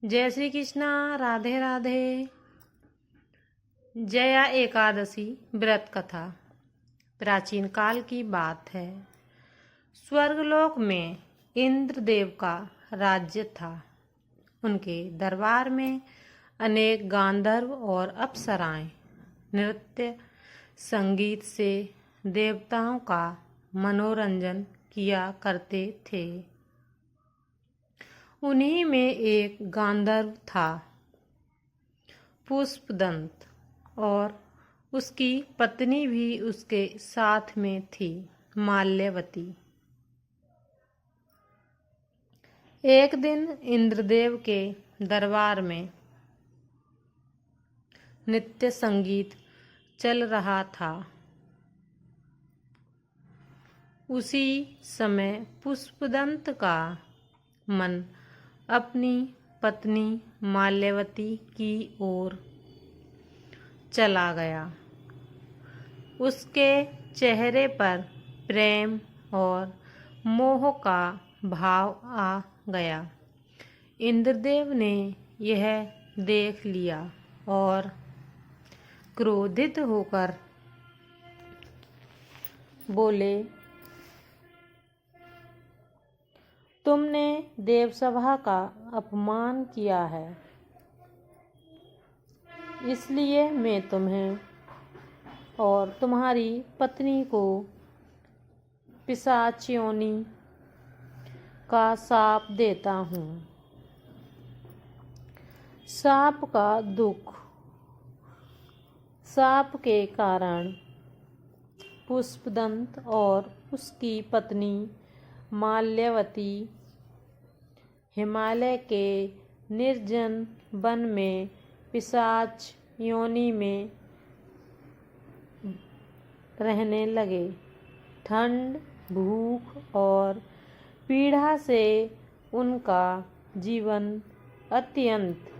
जय श्री कृष्णा। राधे राधे। जया एकादशी व्रत कथा प्राचीन काल की बात है। स्वर्गलोक में इंद्रदेव का राज्य था। उनके दरबार में अनेक गांधर्व और अप्सराएं नृत्य संगीत से देवताओं का मनोरंजन किया करते थे। उन्हीं में एक गांधर्व था पुष्पदंत, और उसकी पत्नी भी उसके साथ में थी, माल्यवती। एक दिन इंद्रदेव के दरबार में नृत्य संगीत चल रहा था। उसी समय पुष्पदंत का मन अपनी पत्नी माल्यवती की ओर चला गया। उसके चेहरे पर प्रेम और मोह का भाव आ गया। इंद्रदेव ने यह देख लिया और क्रोधित होकर बोले, तुमने देवसभा का अपमान किया है, इसलिए मैं तुम्हें और तुम्हारी पत्नी को पिशाच योनि का शाप देता हूँ। शाप का दुख। शाप के कारण पुष्पदंत और उसकी पत्नी माल्यवती हिमालय के निर्जन वन में पिशाच योनि में रहने लगे। ठंड, भूख और पीड़ा से उनका जीवन अत्यंत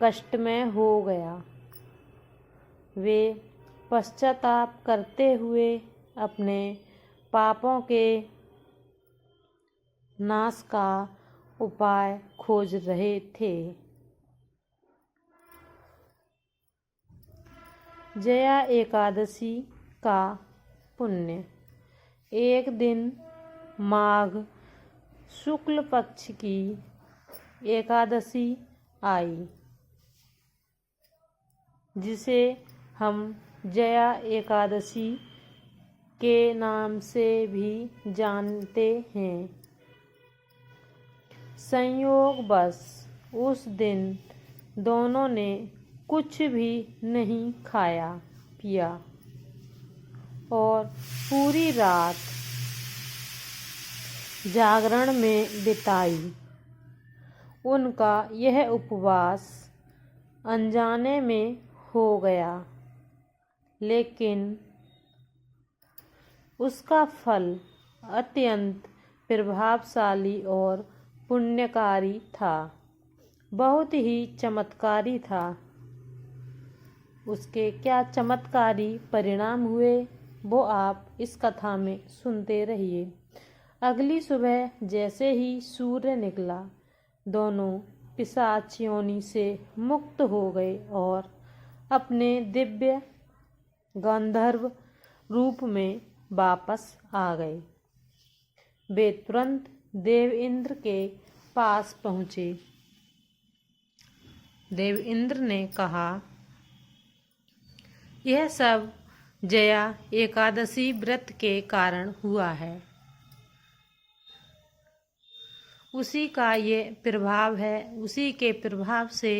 कष्टमय हो गया। वे पश्चाताप करते हुए अपने पापों के नाश का उपाय खोज रहे थे। जया एकादशी का पुण्य। एक दिन माघ शुक्ल पक्ष की एकादशी आई, जिसे हम जया एकादशी के नाम से भी जानते हैं। संयोगवश उस दिन दोनों ने कुछ भी नहीं खाया पिया और पूरी रात जागरण में बिताई। उनका यह उपवास अनजाने में हो गया, लेकिन उसका फल अत्यंत प्रभावशाली और पुण्यकारी था, बहुत ही चमत्कारी था। उसके क्या चमत्कारी परिणाम हुए वो आप इस कथा में सुनते रहिए। अगली सुबह जैसे ही सूर्य निकला, दोनों पिशाच योनि से मुक्त हो गए और अपने दिव्य गंधर्व रूप में वापस आ गए। वे तुरंत देव इंद्र के पास पहुँचे। देव इंद्र ने कहा, यह सब जया एकादशी व्रत के कारण हुआ है। उसी का ये प्रभाव है। उसी के प्रभाव से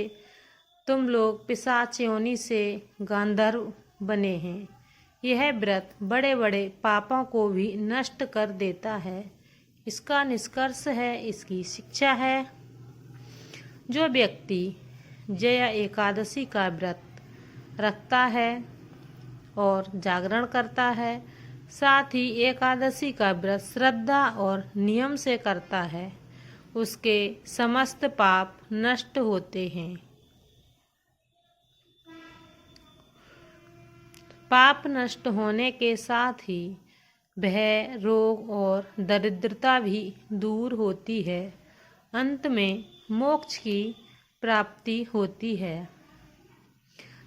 तुम लोग पिशाच योनि से गांधर्व बने हैं। यह व्रत बड़े बड़े पापों को भी नष्ट कर देता है। इसका निष्कर्ष है, इसकी शिक्षा है, जो व्यक्ति जया एकादशी का व्रत रखता है और जागरण करता है, साथ ही एकादशी का व्रत श्रद्धा और नियम से करता है, उसके समस्त पाप नष्ट होते हैं। पाप नष्ट होने के साथ ही भय, रोग और दरिद्रता भी दूर होती है। अंत में मोक्ष की प्राप्ति होती है।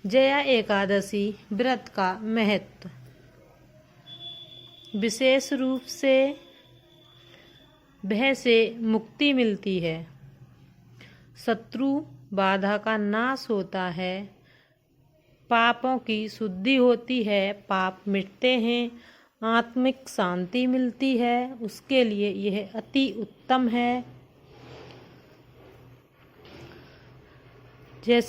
जया एकादशी व्रत का महत्व। विशेष रूप से भय से मुक्ति मिलती है, शत्रु बाधा का नाश होता है, पापों की शुद्धि होती है, पाप मिटते हैं, आत्मिक शांति मिलती है। उसके लिए यह अति उत्तम है।